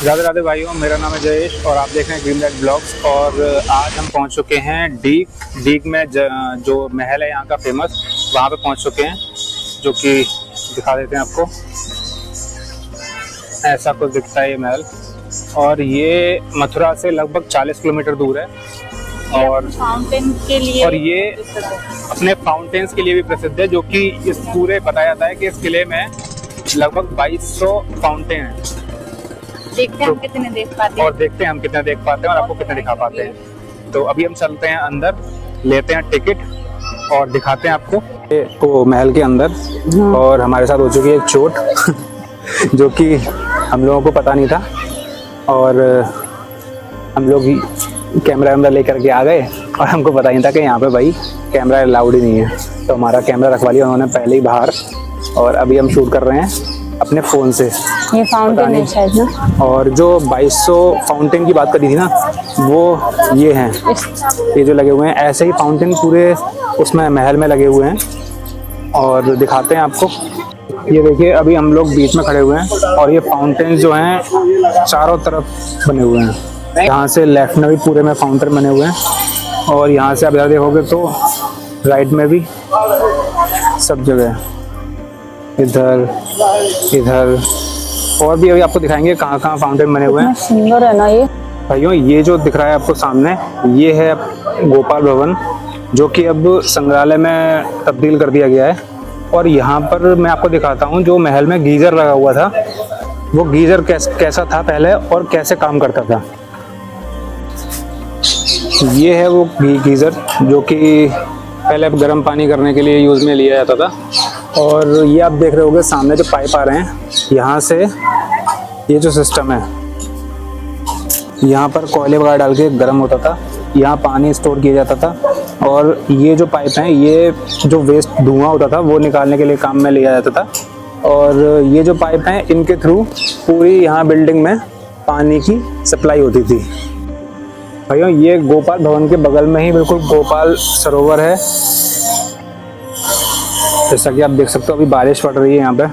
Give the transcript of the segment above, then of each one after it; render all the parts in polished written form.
राधे राधे भाइयों, मेरा नाम है जयेश और आप देख रहे हैं ग्रीन लाइट ब्लॉग्स। और आज हम पहुंच चुके हैं डीग में जो महल है यहाँ का फेमस, वहाँ पे पहुंच चुके हैं, जो कि दिखा देते हैं आपको। ऐसा कुछ दिखता है ये महल, और ये मथुरा से लगभग 40 किलोमीटर दूर है। और फाउंटेन के लिए, और ये अपने फाउंटेन्स के लिए भी प्रसिद्ध है, जो कि इस पूरे बताया जाता है कि इस किले में लगभग 2200 फाउंटेन हैं। देखते हैं हम कितने देख पाते हैं, और देखते हैं हम कितना देख पाते हैं और आपको कितना दिखा पाते हैं। तो अभी हम चलते हैं अंदर, लेते हैं टिकट और दिखाते हैं आपको तो महल के अंदर। और हमारे साथ हो चुकी है एक चोट जो कि हम लोगों को पता नहीं था, और हम लोग कैमरा वैमरा लेकर के आ गए और हमको पता नहीं था कि यहाँ पे भाई कैमरा अलाउड ही नहीं है। तो हमारा कैमरा रखवा लिया उन्होंने पहले ही बाहर, और अभी हम शूट कर रहे हैं अपने फ़ोन से। ये फाउंटेन है शायद ना। और जो 2200 फाउंटेन की बात करी थी ना, वो ये हैं, ये जो लगे हुए हैं। ऐसे ही फाउंटेन पूरे उसमें महल में लगे हुए हैं, और दिखाते हैं आपको। ये देखिए, अभी हम लोग बीच में खड़े हुए हैं और ये फाउंटेन जो हैं चारों तरफ बने हुए हैं। यहाँ से लेफ्ट में भी पूरे में फाउंटेन बने हुए हैं, और यहाँ से आप इधर देखोगे तो राइट में भी सब जगह, इधर इधर, और भी अभी आपको दिखाएंगे कहाँ कहाँ फाउंटेन बने हुए हैं। सुंदर है ना ये भाइयों। ये जो दिख रहा है आपको सामने, ये है गोपाल भवन, जो कि अब संग्रहालय में तब्दील कर दिया गया है। और यहाँ पर मैं आपको दिखाता हूँ, जो महल में गीजर लगा हुआ था, वो गीजर कैसा था पहले और कैसे काम करता था। ये है वो गीजर जो कि पहले गर्म पानी करने के लिए यूज़ में लिया जाता था। और ये आप देख रहे होगे सामने जो पाइप आ रहे हैं, यहाँ से ये जो सिस्टम है, यहाँ पर कोयले वगैरह डाल के गर्म होता था, यहाँ पानी स्टोर किया जाता था। और ये जो पाइप हैं, ये जो वेस्ट धुआं होता था वो निकालने के लिए काम में लिया जाता था। और ये जो पाइप हैं, इनके थ्रू पूरी यहाँ बिल्डिंग में पानी की सप्लाई होती थी। भाइयों, ये गोपाल भवन के बगल में ही बिल्कुल गोपाल सरोवर है। जैसा कि आप देख सकते हो, अभी बारिश पड़ रही है यहाँ पे,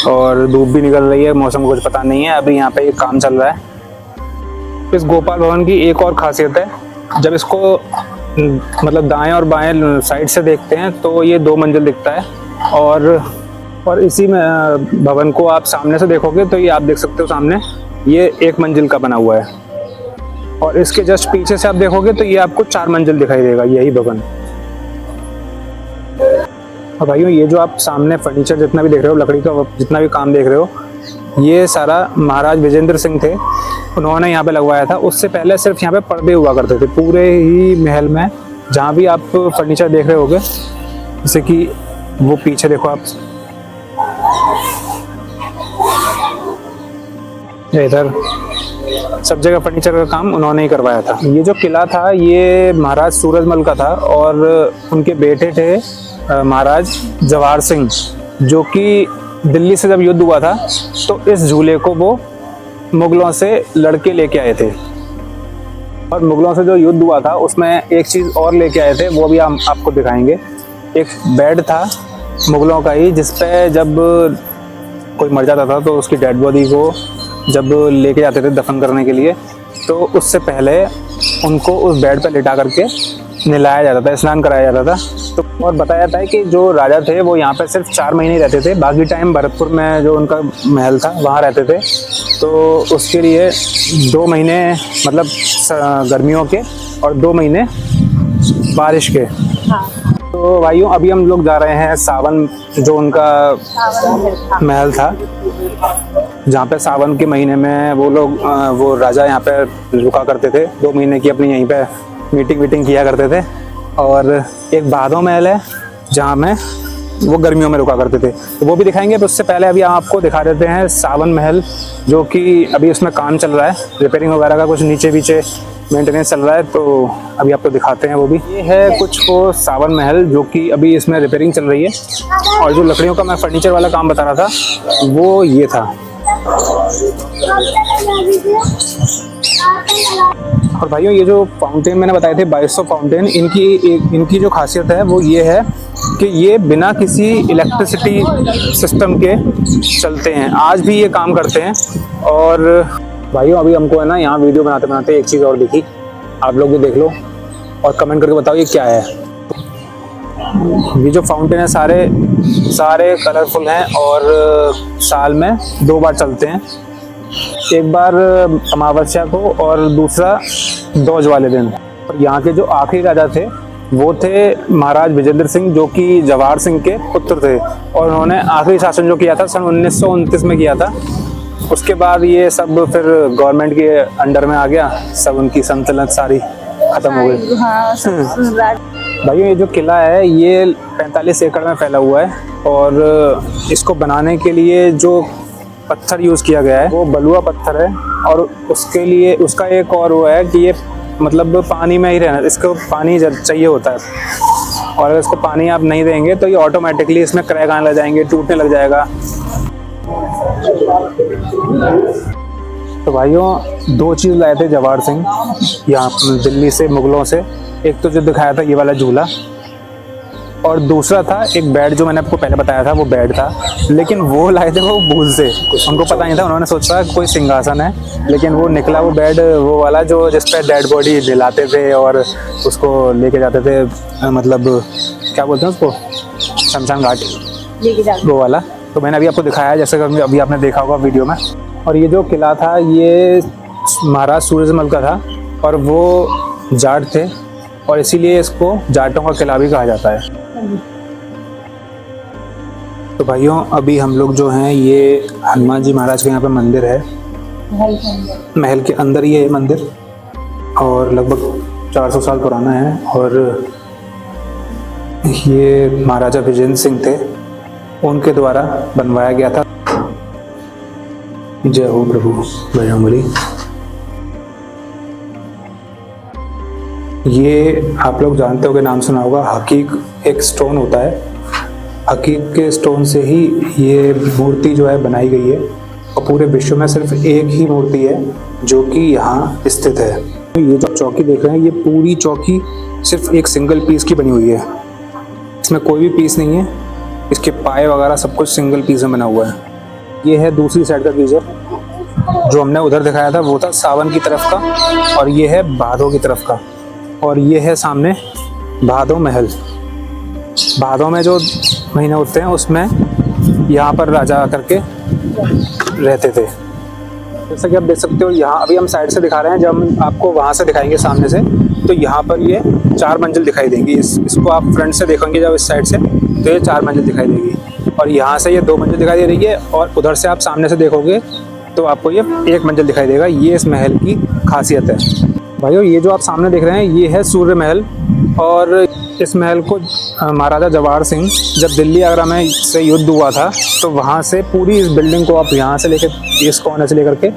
और धूप भी निकल रही है, मौसम को कुछ पता नहीं है। अभी यहाँ पे एक काम चल रहा है। इस गोपाल भवन की एक और खासियत है, जब इसको मतलब दाएं और बाएं साइड से देखते हैं तो ये 2 मंजिल दिखता है, और इसी में भवन को आप सामने से देखोगे तो ये आप देख सकते हो सामने, ये 1 मंजिल का बना हुआ है। और इसके जस्ट पीछे से आप देखोगे तो ये आपको 4 मंजिल दिखाई देगा, यही भवन। और भाइयों, ये जो आप सामने फर्नीचर जितना भी देख रहे हो, लकड़ी का जितना भी काम देख रहे हो, ये सारा महाराज विजेंद्र सिंह थे, उन्होंने यहाँ पे लगवाया था। उससे पहले सिर्फ यहाँ पे पर्दे हुआ करते थे पूरे ही महल में। जहाँ भी आप फर्नीचर देख रहे होगे, जैसे कि वो पीछे देखो आप, इधर सब जगह फर्नीचर का काम उन्होंने ही करवाया था। ये जो किला था, ये महाराज सूरजमल का था, और उनके बेटे थे महाराज जवाहर सिंह, जो कि दिल्ली से जब युद्ध हुआ था तो इस झूले को वो मुगलों से लड़के लेके आए थे। और मुगलों से जो युद्ध हुआ था उसमें एक चीज़ और लेके आए थे, वो भी हम आपको दिखाएंगे। एक बेड था मुगलों का ही, जिस पे जब कोई मर जाता था तो उसकी डेड बॉडी को जब लेके जाते थे दफन करने के लिए, तो उससे पहले उनको उस बेड पर लिटा करके नहलाया जाता था, स्नान कराया जाता था। तो और बताया जाता है कि जो राजा थे वो यहाँ पे सिर्फ 4 महीने ही रहते थे, बाकी टाइम भरतपुर में जो उनका महल था वहाँ रहते थे। तो उसके लिए 2 महीने मतलब गर्मियों के और 2 महीने बारिश के। हाँ। तो भाइयों, अभी हम लोग जा रहे हैं सावन, जो उनका महल था, जहाँ पे सावन के महीने में वो लोग वो राजा यहाँ पे रुका करते थे, 2 महीने की अपनी यहीं पे मीटिंग किया करते थे। और एक भादो महल है जहाँ में वो गर्मियों में रुका करते थे, तो वो भी दिखाएंगे। तो उससे पहले अभी आपको दिखा देते हैं सावन महल, जो कि अभी उसमें काम चल रहा है, रिपेयरिंग वगैरह का कुछ नीचे पीछे मेंटेनेंस चल रहा है, तो अभी आपको दिखाते हैं वो भी। ये है कुछ वो सावन महल, जो कि अभी इसमें रिपेयरिंग चल रही है। और जो लकड़ियों का मैं फर्नीचर वाला काम बता रहा था, वो ये था। और भाइयों ये जो फाउंटेन मैंने बताए थे 2200 फाउंटेन, इनकी जो खासियत है वो ये है कि ये बिना किसी इलेक्ट्रिसिटी सिस्टम के चलते हैं, आज भी ये काम करते हैं। और भाइयों अभी हमको है ना यहाँ वीडियो बनाते बनाते एक चीज़ और दिखी, आप लोग भी देख लो और कमेंट करके बताओ ये क्या है। ये जो फाउंटेन है सारे कलरफुल हैं और साल में 2 बार चलते हैं, एक बार अमावस्या को और दूसरा दोज वाले दिन। और यहाँ के जो आखिरी राजा थे वो थे महाराज विजेंद्र सिंह, जो कि जवाहर सिंह के पुत्र थे, और उन्होंने आखिरी शासन जो किया था सन 1929 में किया था। उसके बाद ये सब फिर गवर्नमेंट के अंडर में आ गया, सब उनकी सल्तनत सारी खत्म हो गई। भाइयों ये जो किला है ये 45 एकड़ में फैला हुआ है, और इसको बनाने के लिए जो पत्थर यूज़ किया गया है वो बलुआ पत्थर है। और उसके लिए उसका एक और वो है कि ये मतलब पानी में ही रहना, इसको पानी चाहिए होता है, और अगर इसको पानी आप नहीं देंगे तो ये ऑटोमेटिकली इसमें क्रैक आने लग जाएंगे, टूटने लग जाएगा। तो भाइयों 2 चीज़ लाए थे जवाहर सिंह यहाँ दिल्ली से, मुगलों से। एक तो जो दिखाया था ये वाला झूला, और दूसरा था एक बेड जो मैंने आपको पहले बताया था, वो बेड था, लेकिन वो लाए थे वो भूल से, उनको पता नहीं था, उन्होंने सोचा कोई सिंहासन है, लेकिन वो निकला वो बेड वो वाला जो जिस पे डेड बॉडी दिलाते थे और उसको लेके जाते थे, मतलब क्या बोलते हैं उसको, शमशान घाट लेके जाते, वो वाला। तो मैंने अभी आपको दिखाया जैसे कि अभी आपने देखा होगा वीडियो में। और ये जो किला था ये महाराज सूरजमल का था, और वो जाट थे और इसीलिए इसको जाटों का किला भी कहा जाता है। तो भाइयों अभी हम लोग जो हैं ये हनुमान जी महाराज के यहाँ पे मंदिर है, महल के अंदर ये है मंदिर, और लगभग 400 साल पुराना है। और ये महाराजा विजेंद्र सिंह थे, उनके द्वारा बनवाया गया था। जय हो प्रभु बजरंगबली। ये आप लोग जानते हो कि नाम सुना होगा, हकीक एक स्टोन होता है, हकीक के स्टोन से ही ये मूर्ति जो है बनाई गई है, और पूरे विश्व में सिर्फ एक ही मूर्ति है जो कि यहाँ स्थित है। ये जो चौकी देख रहे हैं ये पूरी चौकी सिर्फ एक सिंगल पीस की बनी हुई है, इसमें कोई भी पीस नहीं है, इसके पाए वगैरह सब कुछ सिंगल पीस में बना हुआ है। ये है दूसरी साइड का गीजर, जो हमने उधर दिखाया था वो था सावन की तरफ का, और ये है भादो की तरफ का, और ये है सामने भादो महल। भादो में जो महीने होते हैं उसमें यहाँ पर राजा आकर के रहते थे। जैसा कि आप देख सकते हो यहाँ अभी हम साइड से दिखा रहे हैं, जब हम आपको वहाँ से दिखाएंगे सामने से तो यहाँ पर ये 4 मंजिल दिखाई देंगी। इसको आप फ्रंट से देखेंगे जब इस साइड से तो ये 4 मंजिल दिखाई देगी, और यहाँ से ये 2 मंजिल दिखाई दे रही है, और उधर से आप सामने से देखोगे तो आपको ये 1 मंजिल दिखाई देगा। ये इस महल की खासियत है। भाइयों ये जो आप सामने देख रहे हैं ये है सूर्य महल, और इस महल को महाराजा जवाहर सिंह जब दिल्ली आगरा में से युद्ध हुआ था तो वहाँ से पूरी इस बिल्डिंग को आप यहाँ से लेकर इस कोने से लेकर के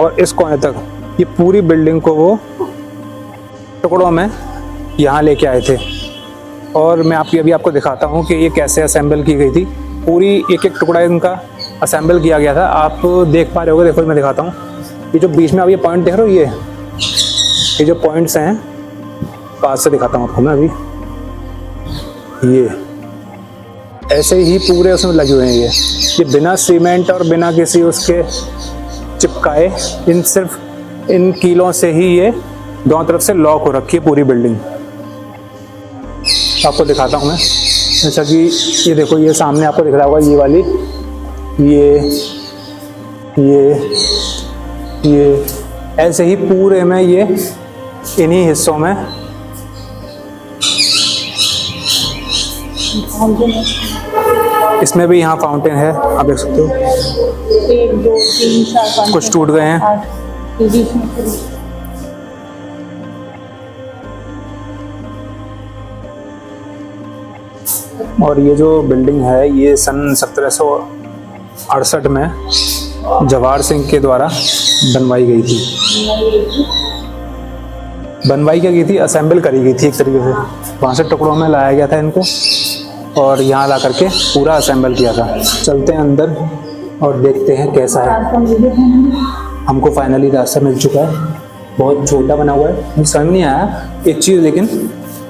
और इस कोने तक ये पूरी बिल्डिंग को वो टुकड़ों में यहाँ लेके आए थे। और मैं अभी आपको दिखाता हूँ कि ये कैसे असेंबल की गई थी। पूरी एक एक टुकड़ा इनका असेंबल किया गया था, आप देख पा रहे होगे। देखो मैं दिखाता हूँ, ये जो बीच में आप ये पॉइंट देख रहे हो, ये जो पॉइंट्स हैं, पास से दिखाता हूँ आपको मैं अभी। ये ऐसे ही पूरे उसमें लगे हुए हैं। ये बिना सीमेंट और बिना किसी उसके चिपकाए, इन सिर्फ इन कीलों से ही ये दोनों तरफ से लॉक हो रखी है पूरी बिल्डिंग। आपको दिखाता हूँ मैं, जैसा कि ये देखो, ये सामने आपको दिख रहा होगा ये वाली, ये ऐसे ही पूरे में ये इन्हीं हिस्सों में इसमें भी यहाँ फाउंटेन है, आप देख सकते हो। 1 2 3 4 5 कुछ टूट गए हैं। 8 और ये जो बिल्डिंग है ये सन 1768 में जवाहर सिंह के द्वारा बनवाई गई थी। बनवाई क्या गई थी, असेंबल करी गई थी एक तरीके से। वहाँ से टुकड़ों में लाया गया था इनको और यहाँ ला करके पूरा असेंबल किया था। चलते हैं अंदर और देखते हैं कैसा है। हमको फाइनली रास्ता मिल चुका है। बहुत छोटा बना हुआ है। मुझे समझ नहीं आया एक चीज़ लेकिन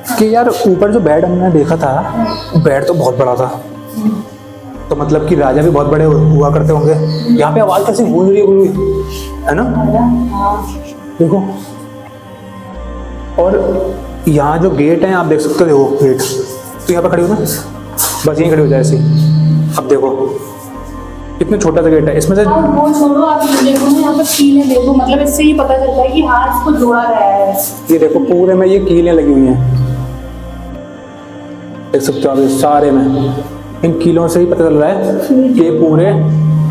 कि यार ऊपर जो बेड हमने देखा था बेड तो बहुत बड़ा था, तो मतलब कि राजा भी बहुत बड़े हुआ करते होंगे। यहाँ पे आवाज़ कैसी गूंज रही है ना, देखो। और यहाँ जो गेट है आप देख सकते हो, देखो गेट, तो यहाँ पर खड़ी हो ना, बस यहीं खड़ी हो जाए ऐसे। अब देखो कितने छोटा सा गेट है, इसमें से वो छोड़ो, आप ये देखो ना यहाँ पर कीलें देखो, मतलब इससे ही पता चलता है कि हाँ इसको जोड़ा गया है। ये देखो पूरे में ये कीलें लगी हुई हैं, देख सकते हो आप इस सारे में। इन कीलों से ही पता चल रहा है कि ये पूरे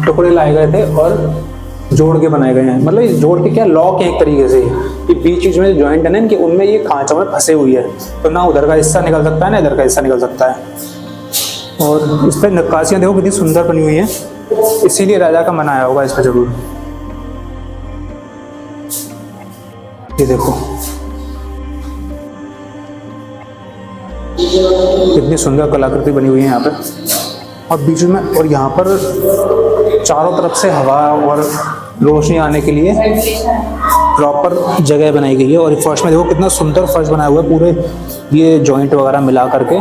टुकड़े लाए गए थे और जोड़ के बनाए गए हैं। मतलब जोड़ के क्या, लॉक है एक तरीके से। ये बीच बीच में जॉइंट है ना इनके, उनमें ये खांचों में फंसे हुई है, तो ना उधर का हिस्सा निकल सकता है ना इधर का हिस्सा निकल सकता है। और इस पर नक्काशियाँ देखो कितनी सुंदर बनी हुई हैं, इसीलिए राजा का मन आया होगा इस पर जरूर। ये देखो कितनी सुंदर कलाकृति बनी हुई है यहाँ पे। और बीच में, और यहाँ पर चारों तरफ से हवा और रोशनी आने के लिए प्रॉपर जगह बनाई गई है। और फर्श में देखो कितना सुंदर फर्श बनाया हुआ है, पूरे ये जॉइंट वगैरह मिला करके।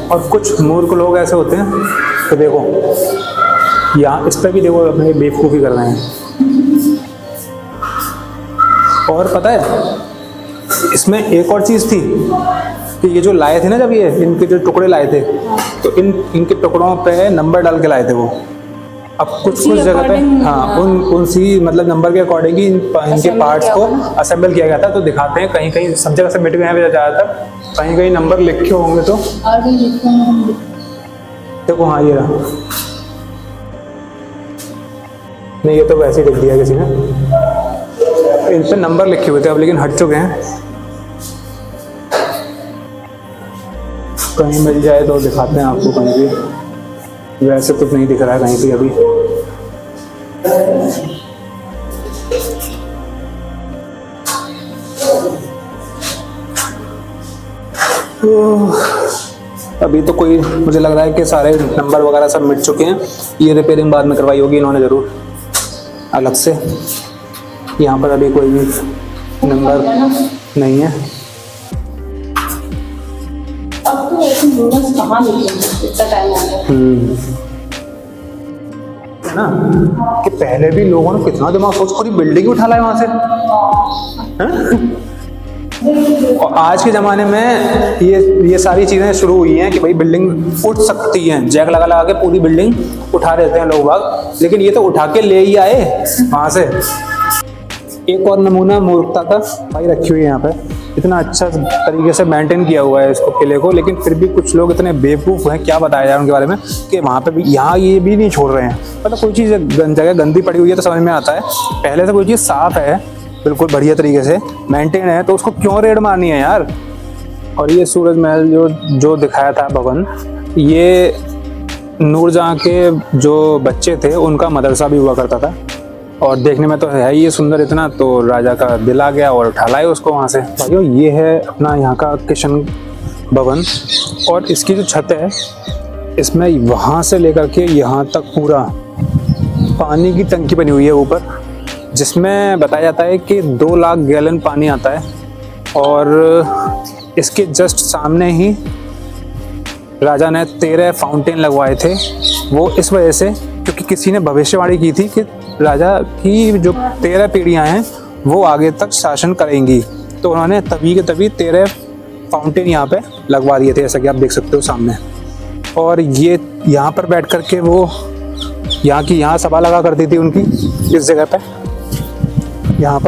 और कुछ मूर्ख लोग ऐसे होते हैं तो देखो यहाँ इस पर भी देखो अपने बेवकूफ़ी कर रहे हैं। और पता है इसमें एक और चीज़ थी कि ये जो लाए थे ना, जब ये इनके जो टुकड़े लाए थे, तो इनके टुकड़ों पे नंबर डाल के लाए थे वो। अब कुछ जगह पे हाँ उसी मतलब नंबर के अकॉर्डिंग ही इनके पार्ट्स को असेंबल किया गया था। तो दिखाते हैं कहीं कहीं सब जगह से मिट गए हैं ज़्यादातर, कहीं कहीं नंबर लिखे होंगे तो देखो। हाँ ये रहा, नहीं ये तो वैसे ही लिख दिया किसी ने, इन पे नंबर लिखे हुए थे अब लेकिन हट चुके हैं। कहीं मिल जाए तो दिखाते हैं आपको, कहीं भी वैसे कुछ नहीं दिख रहा है कहीं भी अभी। तो अभी तो कोई, मुझे लग रहा है कि सारे नंबर वगैरह सब मिट चुके हैं। ये रिपेयरिंग बाद में करवाई होगी इन्होंने ज़रूर अलग से। यहाँ पर अभी कोई भी नंबर नहीं है। अब तो ऐसे नूडल्स कहाँ मिलते हैं, इतना टाइम आ गया है ना, कि पहले भी लोगों ने कितना दिमाग सोच पूरी बिल्डिंग उठा लाए वहां से। और आज के ज़माने में ये सारी चीज़ें शुरू हुई हैं कि भाई बिल्डिंग उठ सकती है, जैक लगा लगा के पूरी बिल्डिंग उठा देते हैं लोग बाग, लेकिन ये तो उठा के ले ही आए वहाँ से। एक और नमूना मूर्खता का भाई रखी हुई है यहाँ पे, इतना अच्छा तरीके से मेंटेन किया हुआ है इसको किले को, लेकिन फिर भी कुछ लोग इतने बेवकूफ़ हैं, क्या बताया जाए उनके बारे में, कि वहाँ पे भी यहाँ ये भी नहीं छोड़ रहे हैं। मतलब कोई चीज़ जगह गंदी पड़ी हुई है तो समझ में आता है, पहले से कोई चीज़ साफ़ है बिल्कुल बढ़िया तरीके से मेंटेन है तो उसको क्यों रेड मारनी है यार। और ये सूरज महल जो दिखाया था भवन, ये नूरजहाँ के जो बच्चे थे उनका मदरसा भी हुआ करता था। और देखने में तो है ही ये सुंदर इतना, तो राजा का दिल आ गया और उठा लाए उसको वहाँ से। भाइयों ये है अपना यहाँ का किशन भवन, और इसकी जो छत है इसमें वहाँ से लेकर के यहाँ तक पूरा पानी की टंकी बनी हुई है ऊपर, जिसमें बताया जाता है कि 2 लाख गैलन पानी आता है। और इसके जस्ट सामने ही राजा ने 13 फाउंटेन लगवाए थे। वो इस वजह से क्योंकि किसी ने भविष्यवाणी की थी कि राजा की जो 13 पीढ़ियां हैं वो आगे तक शासन करेंगी, तो उन्होंने तभी के तभी 13 फाउंटेन यहाँ पे लगवा दिए थे, जैसा कि आप देख सकते हो सामने। और ये यहाँ पर बैठ कर के वो यहाँ सभा लगा करती थी उनकी, इस जगह पे यहाँ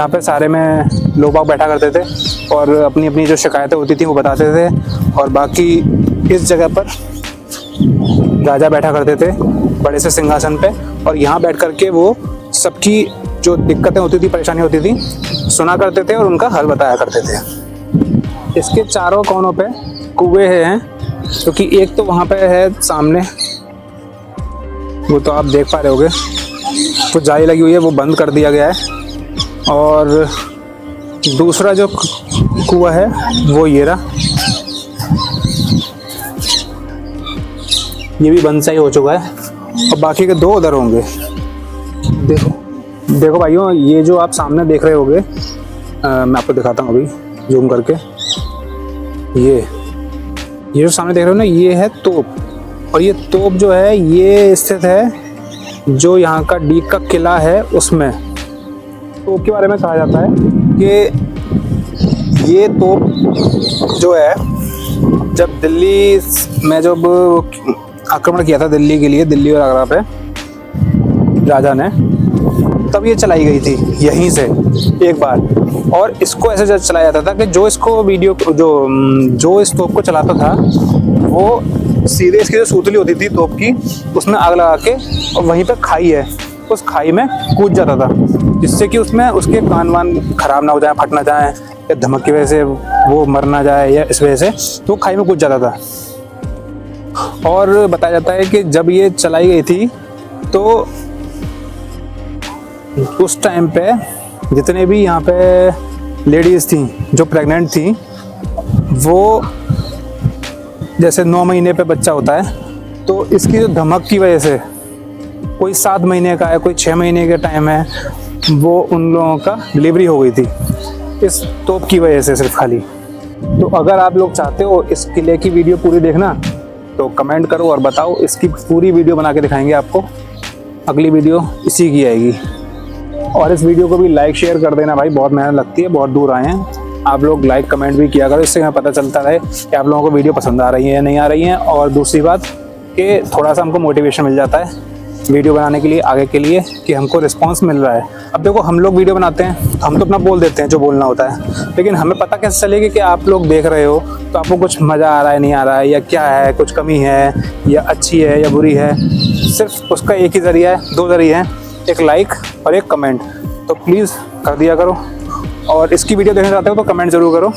पर सारे में लोग बाग बैठा करते थे और अपनी अपनी जो शिकायतें होती थी वो बताते थे। और बाकी इस जगह पर राजा बैठा करते थे बड़े से सिंहासन पे, और यहाँ बैठ करके वो सबकी जो दिक्कतें होती थी, परेशानी होती थी, सुना करते थे और उनका हल बताया करते थे। इसके चारों कोनों पे कुएं हैं, क्योंकि एक तो वहाँ पे है सामने, वो तो आप देख पा रहे होगे, वो जाली लगी हुई है, वो बंद कर दिया गया है। और दूसरा जो कुआं है वो ये रहा, ये भी बंद सा ही हो चुका है। और बाकी के 2 उधर होंगे। देखो देखो भाइयों, ये जो आप सामने देख रहे होंगे, मैं आपको दिखाता हूँ अभी जूम करके। ये जो सामने देख रहे हो ना, ये है तोप। और ये तोप जो है ये स्थित है जो यहाँ का डीग का किला है उसमें। तोप के बारे में कहा जाता है कि ये तोप जो है, जब दिल्ली में जब आक्रमण किया था दिल्ली के लिए, दिल्ली और आगरा पे राजा ने, तब ये चलाई गई थी यहीं से एक बार। और इसको ऐसे चलाया जाता था कि जो इसको वीडियो जो इस तोप को चलाता था वो सीधे इसकी जो सूतली होती थी तोप की, उसमें आग लगा के, और वहीं पे खाई है, उस खाई में कूद जाता था, जिससे कि उसमें उसके कान वान खराब ना हो जाए, फट ना जाए, या धमक की वजह से वो मर ना जाए, या इस वजह से तो खाई में कूद जाता था। और बताया जाता है कि जब ये चलाई गई थी तो उस टाइम पे जितने भी यहाँ पे लेडीज़ थी जो प्रेग्नेंट थी, वो जैसे 9 महीने पे बच्चा होता है, तो इसकी जो धमक की वजह से, कोई 7 महीने का है, कोई 6 महीने का टाइम है, वो उन लोगों का डिलीवरी हो गई थी इस तोप की वजह से सिर्फ खाली। तो अगर आप लोग चाहते हो इस किले की वीडियो पूरी देखना तो कमेंट करो और बताओ, इसकी पूरी वीडियो बना के दिखाएंगे आपको। अगली वीडियो इसी की आएगी। और इस वीडियो को भी लाइक शेयर कर देना भाई, बहुत मेहनत लगती है, बहुत दूर आए हैं आप लोग। लाइक कमेंट भी किया करो, इससे हमें पता चलता रहे कि आप लोगों को वीडियो पसंद आ रही है या नहीं आ रही है। और दूसरी बात कि थोड़ा सा हमको मोटिवेशन मिल जाता है वीडियो बनाने के लिए आगे के लिए, कि हमको रिस्पांस मिल रहा है। अब देखो, हम लोग वीडियो बनाते हैं तो हम तो अपना बोल देते हैं जो बोलना होता है, लेकिन हमें पता कैसे चलेगा कि आप लोग देख रहे हो तो आपको कुछ मज़ा आ रहा है, नहीं आ रहा है, या क्या है, कुछ कमी है या अच्छी है या बुरी है। सिर्फ उसका एक ही ज़रिया है, 2 ज़रिए हैं, एक लाइक और एक कमेंट। तो प्लीज़ कर दिया करो, और इसकी वीडियो देखना चाहते हो तो कमेंट ज़रूर करो।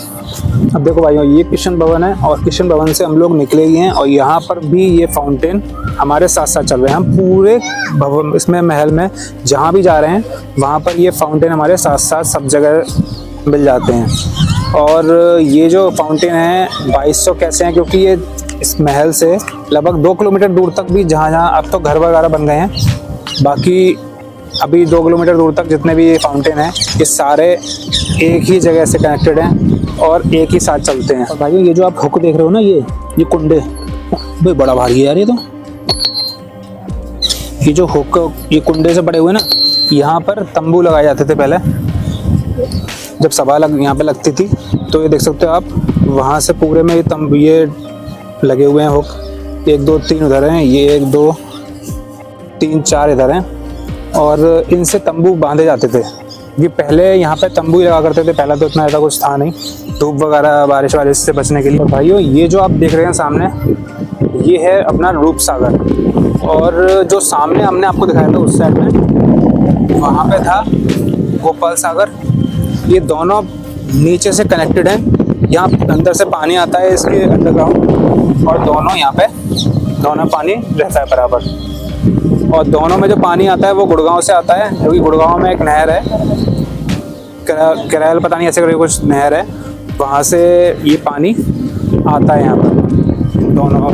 अब देखो भाइयों, ये किशन भवन है, और किशन भवन से हम लोग निकले ही हैं, और यहाँ पर भी ये फाउंटेन हमारे साथ साथ चल रहे हैं। हम पूरे भवन इसमें महल में जहाँ भी जा रहे हैं वहाँ पर ये फाउंटेन हमारे साथ साथ सब जगह मिल जाते हैं। और ये जो फाउंटेन है 2200 कैसे हैं, क्योंकि ये इस महल से लगभग 2 किलोमीटर दूर तक भी, जहाँ जहाँ अब तो घर वगैरह बन गए हैं, बाकी अभी 2 किलोमीटर दूर तक जितने भी ये फाउंटेन हैं ये सारे एक ही जगह से कनेक्टेड हैं और एक ही साथ चलते हैं। और भाइयों, ये जो आप हुक देख रहे हो ना, ये कुंडे, भाई बड़ा भारी है यार ये तो। ये जो हुक, ये कुंडे से बड़े हुए ना, यहाँ पर तंबू लगाए जाते थे पहले, जब सभा यहाँ पे लगती थी। तो ये देख सकते हो आप, वहाँ से पूरे में ये तंबू ये लगे हुए हैं हुक, 1 2 3 उधर हैं, ये 1 2 3 4 इधर हैं, और इनसे तंबू बांधे जाते थे। ये पहले यहाँ पे तंबू ही लगा करते थे, पहले तो इतना ऐसा कुछ था नहीं, धूप वगैरह बारिश वारिश से बचने के लिए। और भाइयों, ये जो आप देख रहे हैं सामने, ये है अपना रूप सागर। और जो सामने हमने आपको दिखाया था उस साइड में, वहाँ पे था गोपाल सागर। ये दोनों नीचे से कनेक्टेड हैं, यहाँ अंदर से पानी आता है इसके अंडरग्राउंड, और दोनों यहाँ पे दोनों पानी रहता है बराबर। और दोनों में जो पानी आता है वो गुड़गांव से आता है, क्योंकि गुड़गांव में एक नहर है, करैल पता नहीं ऐसे करके कुछ नहर है, वहाँ से ये पानी आता है यहाँ पर दोनों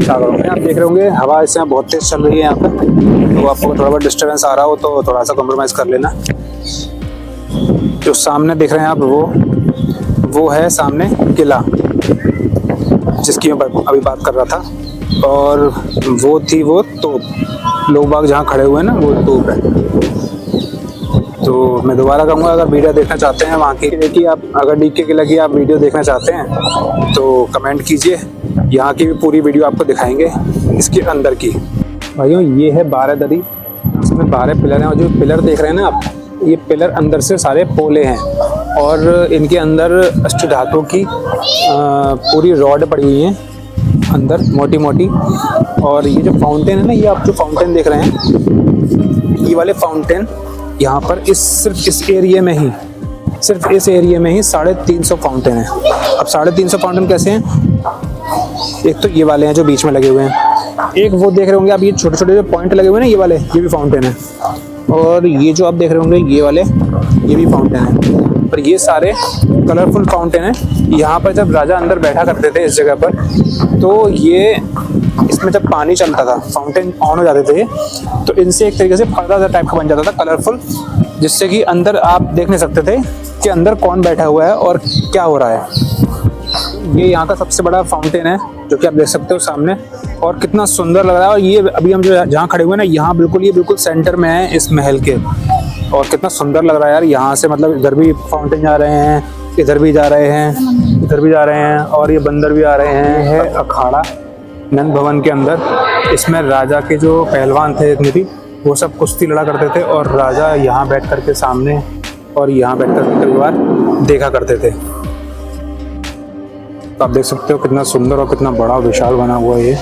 सागरों में। आप देख रहे होंगे हवा इस समय बहुत तेज़ चल रही है यहाँ पर, तो आपको थोड़ा बहुत डिस्टर्बेंस आ रहा हो तो थोड़ा सा कॉम्प्रोमाइज़ कर लेना। जो सामने देख रहे हैं आप, वो है सामने किला जिसकी मैं अभी बात कर रहा था, और वो तोप, लोग बाग जहाँ खड़े हुए हैं ना, वो तोप है। तो मैं दोबारा कहूँगा, अगर वीडियो देखना चाहते हैं वहाँ की, देखिए आप, अगर डीके किला की आप वीडियो देखना चाहते हैं तो कमेंट कीजिए, यहाँ की भी पूरी वीडियो आपको दिखाएंगे इसके अंदर की। भाइयों, ये है 12 दरी, इसमें 12 पिलर हैं, और जो पिलर देख रहे हैं ना आप, ये पिलर अंदर से सारे पोले हैं, और इनके अंदर अष्ट धातु की पूरी रॉड पड़ी हुई हैं अंदर, मोटी मोटी। और ये जो फाउंटेन है ना, ये आप जो फाउंटेन देख रहे हैं, ये वाले फाउंटेन यहाँ पर सिर्फ इस एरिया में ही, सिर्फ इस एरिया में ही 350 फाउंटेन हैं। अब 350 फाउंटेन कैसे हैं? एक तो ये वाले हैं जो बीच में लगे हुए हैं, एक वो देख रहे होंगे आप, ये छोटे छोटे जो पॉइंट लगे हुए हैं ना, ये वाले, ये भी फाउंटेन है। और ये जो आप देख रहे होंगे ये वाले, ये भी फाउंटेन है। पर ये सारे कलरफुल फाउंटेन है। यहाँ पर जब राजा अंदर बैठा करते थे इस जगह पर, तो ये इसमें जब पानी चलता था, फाउंटेन ऑन हो जाते थे, तो इनसे एक तरीके से पर्दा टाइप का बन जाता था कलरफुल, जिससे कि अंदर आप देख नहीं सकते थे कि अंदर कौन बैठा हुआ है और क्या हो रहा है। ये यहाँ का सबसे बड़ा फाउंटेन है जो कि आप देख सकते हो सामने, और कितना सुंदर लग रहा है। और ये अभी हम जो जहाँ खड़े हुए हैं ना, यहाँ बिल्कुल ये बिल्कुल सेंटर में है इस महल के, और कितना सुंदर लग रहा है यार। यहाँ से मतलब इधर भी फाउंटेन जा रहे हैं, इधर भी जा रहे हैं, इधर भी जा रहे हैं, और ये बंदर भी आ रहे हैं। है अखाड़ा नंद भवन के अंदर। इसमें राजा के जो पहलवान थे जितने भी, वो सब कुश्ती लड़ा करते थे, और राजा यहाँ बैठ करके सामने और यहाँ बैठ कर कई बार देखा करते थे। तो आप देख सकते हो कितना सुंदर और कितना बड़ा विशाल बना हुआ है ये,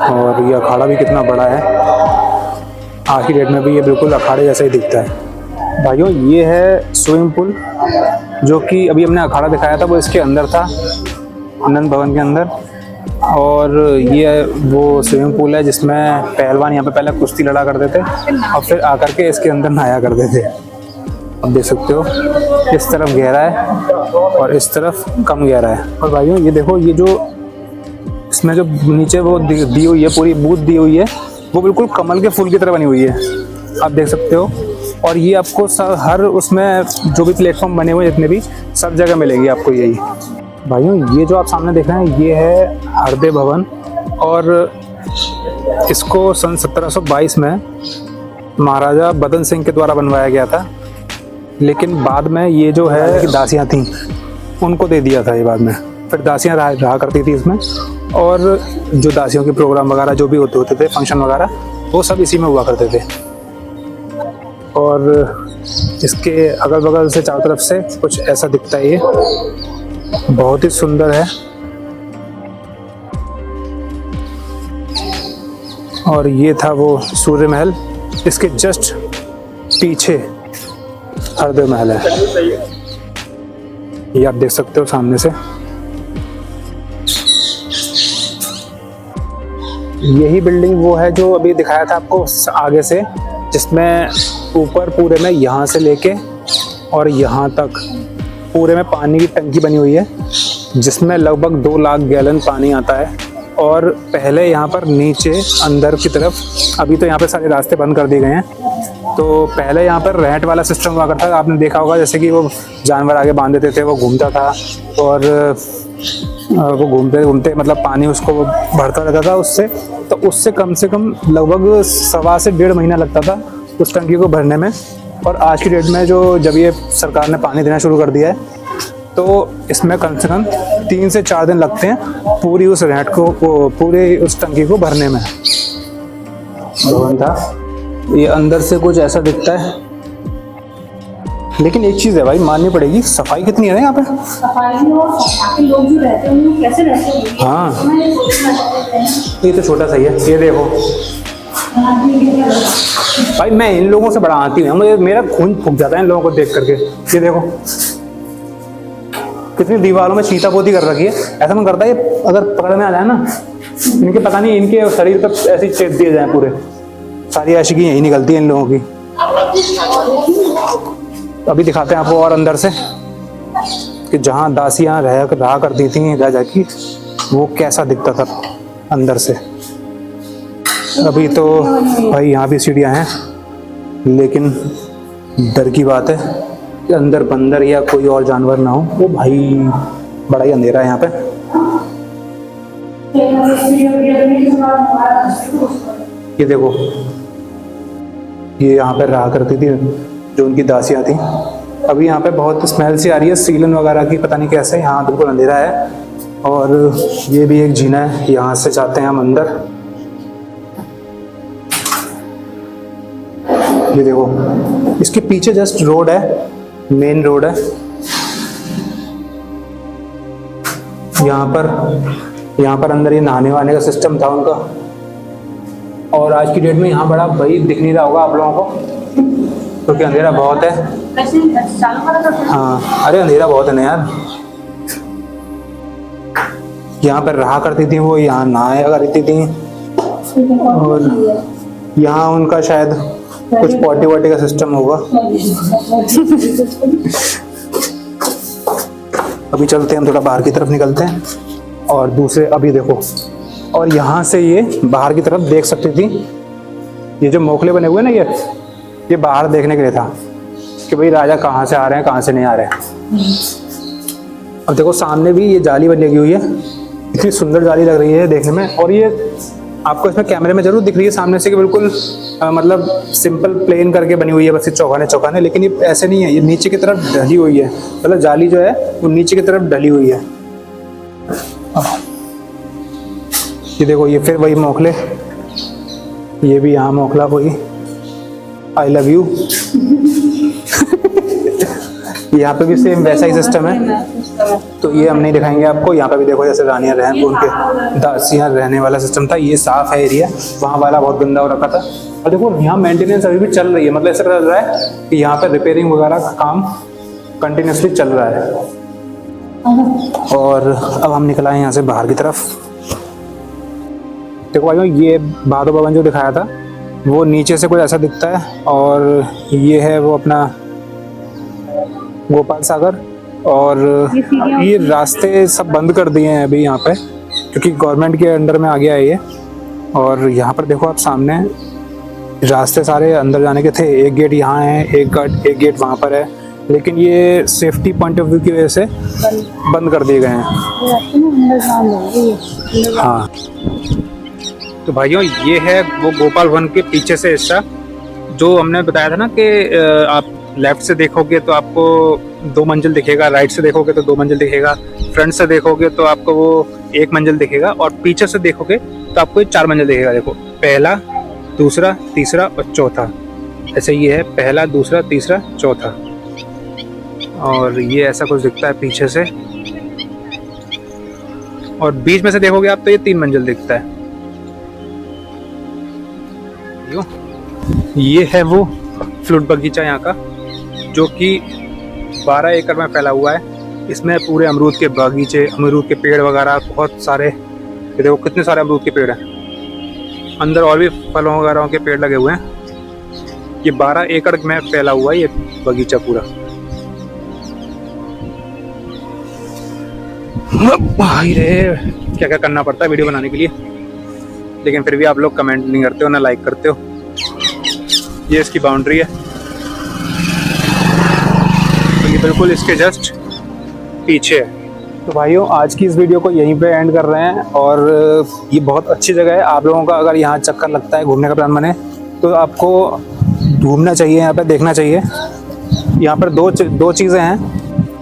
और ये अखाड़ा भी कितना बड़ा है। आज की डेट में भी ये बिल्कुल अखाड़े जैसा ही दिखता है। भाइयों, ये है स्विमिंग पूल, जो कि अभी हमने अखाड़ा दिखाया था वो इसके अंदर था, नंद भवन के अंदर। और ये वो स्विमिंग पूल है जिसमें पहलवान यहाँ पे पहले कुश्ती लड़ा करते थे और फिर आकर के इसके अंदर नहाया करते थे। अब देख सकते हो इस तरफ गहरा है और इस तरफ कम गहरा है। और भाइयों ये देखो, ये जो इसमें जो नीचे वो दी हुई है, पूरी बूथ दी हुई है, वो बिल्कुल कमल के फूल की तरह बनी हुई है, आप देख सकते हो। और ये आपको हर उसमें जो भी प्लेटफॉर्म बने हुए जितने भी, सब जगह मिलेगी आपको यही। भाइयों ये जो आप सामने देख रहे हैं, ये है हरदे भवन, और इसको सन 1722 में महाराजा बदन सिंह के द्वारा बनवाया गया था। लेकिन बाद में ये जो है दासियाँ थीं, उनको दे दिया था ये बाद में। फिर दासियाँ रहा करती थी इसमें, और जो दासियों के प्रोग्राम वगैरह जो भी होते थे, फंक्शन वगैरह, वो सब इसी में हुआ करते थे। और इसके अगल बगल से चारों तरफ से कुछ ऐसा दिखता है, ये बहुत ही सुंदर है। और ये था वो सूर्य महल, इसके जस्ट पीछे हरदे महल है, ये आप देख सकते हो सामने से। यही बिल्डिंग वो है जो अभी दिखाया था आपको आगे से, जिसमें ऊपर पूरे में यहाँ से लेके और यहाँ तक पूरे में पानी की टंकी बनी हुई है, जिसमें लगभग 2 लाख गैलन पानी आता है। और पहले यहाँ पर नीचे अंदर की तरफ, अभी तो यहाँ पे सारे रास्ते बंद कर दिए गए हैं, तो पहले यहाँ पर रहट वाला सिस्टम हुआ करता था। आपने देखा होगा जैसे कि वो जानवर आगे बांध देते थे, वो घूमता था, और वो घूमते घूमते मतलब पानी उसको वो भरता रहता था उससे। तो उससे कम से कम लगभग 1.25 से 1.5 महीना लगता था उस टंकी को भरने में। और आज की डेट में जब ये सरकार ने पानी देना शुरू कर दिया है, तो इसमें कम से कम 3 से 4 दिन लगते हैं पूरी उस रहट को, पूरे उस टंकी को भरने में। भवन था ये, अंदर से कुछ ऐसा दिखता है। लेकिन एक चीज़ है भाई, माननी पड़ेगी, सफाई कितनी है ना यहाँ पे। सफाई और यहाँ के लोग जो रहते हैं वो कैसे रहते हैं। हाँ, ये तो छोटा सा ही है, ये देखो भाई, मैं इन लोगों से बड़ा आती हूँ, मुझे मेरा खून फूक जाता है इन लोगों को देख करके। ये देखो कितनी दीवारों में छींटापोती कर रखी है। ऐसा मन करता है ये अगर पकड़ में आ जाए ना, इनके पता नहीं इनके शरीर पर ऐसे चेप दिए जाए, पूरे सारी आशिकी यही निकलती है इन लोगों की। अभी दिखाते हैं आपको और अंदर से कि जहाँ दासियाँ रहा करती थी राजा की, वो कैसा दिखता था अंदर से। अभी तो भाई यहाँ भी सीढ़ियाँ हैं, लेकिन डर की बात है कि अंदर बंदर या कोई और जानवर ना हो। वो भाई बड़ा ही अंधेरा है यहाँ पे। ये देखो, ये यहाँ पे रहा करती थी जो उनकी दासियाँ थी। अभी यहाँ पे बहुत स्मेल सी आ रही है सीलन वगैरह की, पता नहीं कैसे। यहाँ बिल्कुल अंधेरा है, और ये भी एक जीना है, यहाँ से जाते हैं हम अंदर। ये देखो, इसके पीछे जस्ट रोड है, मेन रोड है। यहाँ पर अंदर ये नहाने वाने का सिस्टम था उनका। और आज की डेट में यहाँ बड़ा भाई दिख नहीं रहा होगा आप लोगों को, क्योंकि अंधेरा बहुत है। हाँ, अरे अंधेरा बहुत है ना यार। यहाँ पर रहा करती थी वो, यहाँ नहाया करती थी, और यहाँ उनका शायद कुछ पॉटी वॉटी का सिस्टम होगा। अभी चलते हैं हम, थोड़ा बाहर की तरफ निकलते हैं। और दूसरे, अभी देखो और यहाँ से ये बाहर की तरफ देख सकती थी। ये जो मोखले बने हुए ना, ये बाहर देखने के लिए था कि भाई राजा कहाँ से आ रहे हैं, कहाँ से नहीं आ रहे हैं। अब देखो सामने भी ये जाली बनी लगी हुई है, इतनी सुंदर जाली लग रही है देखने में। और ये आपको इसमें कैमरे में जरूर दिख रही है सामने से कि बिल्कुल मतलब सिंपल प्लेन करके बनी हुई है, बस चौकाने चौकाने, लेकिन ये ऐसे नहीं है, ये नीचे की तरफ ढली हुई है। मतलब जाली जो है वो नीचे की तरफ ढली हुई है। ये देखो, ये फिर वही मोखले, ये भी यहाँ मोखला कोई, आई लव यू। यहाँ पे भी सेम वैसा ही सिस्टम है, तो ये हम नहीं दिखाएंगे आपको। यहाँ पे भी देखो जैसे रानियां रहन, उनके दासियां रहने वाला सिस्टम था। ये साफ है एरिया, वहाँ वाला बहुत गंदा हो रखा था। और देखो यहाँ मेंटेनेंस अभी भी चल रही है, मतलब ऐसा चल रहा है कि यहाँ पे रिपेयरिंग वगैरह का काम कंटिन्यूसली चल रहा है। और अब हम निकल आए यहाँ से बाहर की तरफ। देखो भाइयों, ये बहादुर भवन जो दिखाया था वो नीचे से कुछ ऐसा दिखता है, और ये है वो अपना गोपाल सागर। और ये रास्ते सब बंद कर दिए हैं अभी यहाँ पे, क्योंकि गवर्नमेंट के अंडर में आ गया है ये। और यहाँ पर देखो आप सामने रास्ते सारे अंदर जाने के थे, एक गेट यहाँ है, एक गेट वहाँ पर है, लेकिन ये सेफ्टी पॉइंट ऑफ व्यू की वजह से बंद कर दिए गए हैं। हाँ, तो भाइयों ये है वो गोपाल वन के पीछे से हिस्सा, जो हमने बताया था ना कि आप लेफ्ट से देखोगे तो आपको 2 मंजिल दिखेगा, राइट से देखोगे तो 2 मंजिल दिखेगा, फ्रंट से देखोगे तो आपको वो 1 मंजिल दिखेगा, और पीछे से देखोगे तो आपको 4 मंजिल दिखेगा। देखो, पहला, दूसरा, तीसरा और चौथा, ऐसे ये है पहला, दूसरा, तीसरा, चौथा। और ये ऐसा कुछ दिखता है पीछे से, और बीच में से देखोगे आप तो ये 3 मंजिल दिखता है। ये है वो फ्रूट बगीचा यहाँ का, जो कि 12 एकड़ में फैला हुआ है। इसमें पूरे अमरूद के बगीचे, अमरूद के पेड़ वगैरह बहुत सारे, ये देखो कितने सारे अमरूद के पेड़ हैं। अंदर और भी फलों वगैरह के पेड़ लगे हुए हैं। ये 12 एकड़ में फैला हुआ है ये बगीचा पूरा। भाई रे, क्या क्या करना पड़ता है वीडियो बनाने के लिए, लेकिन फिर भी आप लोग कमेंट नहीं करते हो ना लाइक करते हो। ये इसकी बाउंड्री है, तो ये बिल्कुल इसके जस्ट पीछे है। तो भाइयों आज की इस वीडियो को यहीं पे एंड कर रहे हैं। और ये बहुत अच्छी जगह है, आप लोगों का अगर यहाँ चक्कर लगता है, घूमने का प्लान बने, तो आपको घूमना चाहिए, यहाँ पे देखना चाहिए। यहाँ पर दो चीज़ें हैं,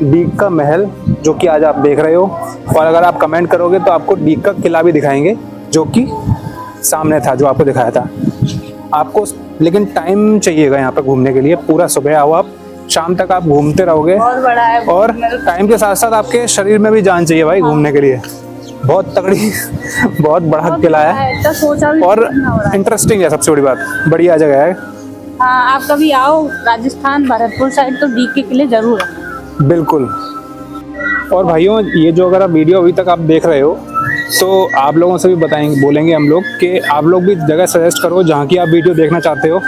डीग का महल जो कि आज आप देख रहे हो, और अगर आप कमेंट करोगे तो आपको डीग का किला भी दिखाएंगे, जो कि सामने था, जो आपको दिखाया था आपको। लेकिन टाइम चाहिएगा यहाँ पर घूमने के लिए, पूरा सुबह आओ आप, शाम तक आप घूमते रहोगे। बहुत बड़ा है, और टाइम के साथ साथ आपके शरीर में भी जान चाहिए भाई घूमने के लिए। बहुत तगड़ी बहुत बड़ा किला है और इंटरेस्टिंग है, सबसे बड़ी बात, बढ़िया जगह है। हाँ, आप कभी आओ राजस्थान भरतपुर साइड तो डीग के किले जरूर है। बिल्कुल। और भाइयों ये जो अगर आप वीडियो अभी तक आप देख रहे हो, तो आप लोगों से भी बोलेंगे हम लोग कि आप लोग भी जगह सजेस्ट करो जहाँ की आप वीडियो देखना चाहते हो।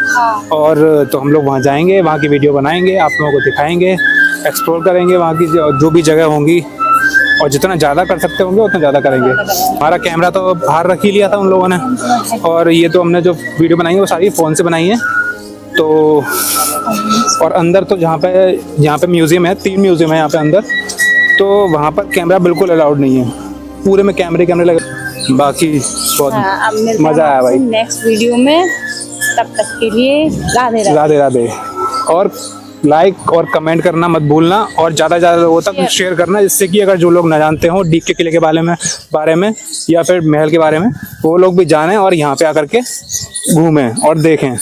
और तो हम लोग वहाँ जाएंगे, वहाँ की वीडियो बनाएंगे, आप लोगों को दिखाएंगे, एक्सप्लोर करेंगे वहाँ की जो भी जगह होंगी, और जितना ज़्यादा कर सकते होंगे उतना ज़्यादा करेंगे। हमारा कैमरा तो बाहर रख ही लिया था उन लोगों ने, और ये तो हमने जो वीडियो बनाई है वो सारी फ़ोन से बनाई है। तो और अंदर तो यहाँ पे म्यूज़ियम है, 3 म्यूज़ियम है यहाँ पे अंदर, तो वहाँ पर कैमरा बिल्कुल अलाउड नहीं है, पूरे में कैमरे लगे। बाकी बहुत मज़ा आया भाई। नेक्स्ट वीडियो में, तब तक के लिए राधे राधे। राधे राधे। और लाइक और कमेंट करना मत भूलना, और ज़्यादा से ज़्यादा लोगों तक शेयर करना, जिससे कि अगर जो लोग ना जानते हो डीग के किले के बारे में या फिर महल के बारे में, वो लोग भी जानें और यहाँ पे आकर के घूमें और देखें।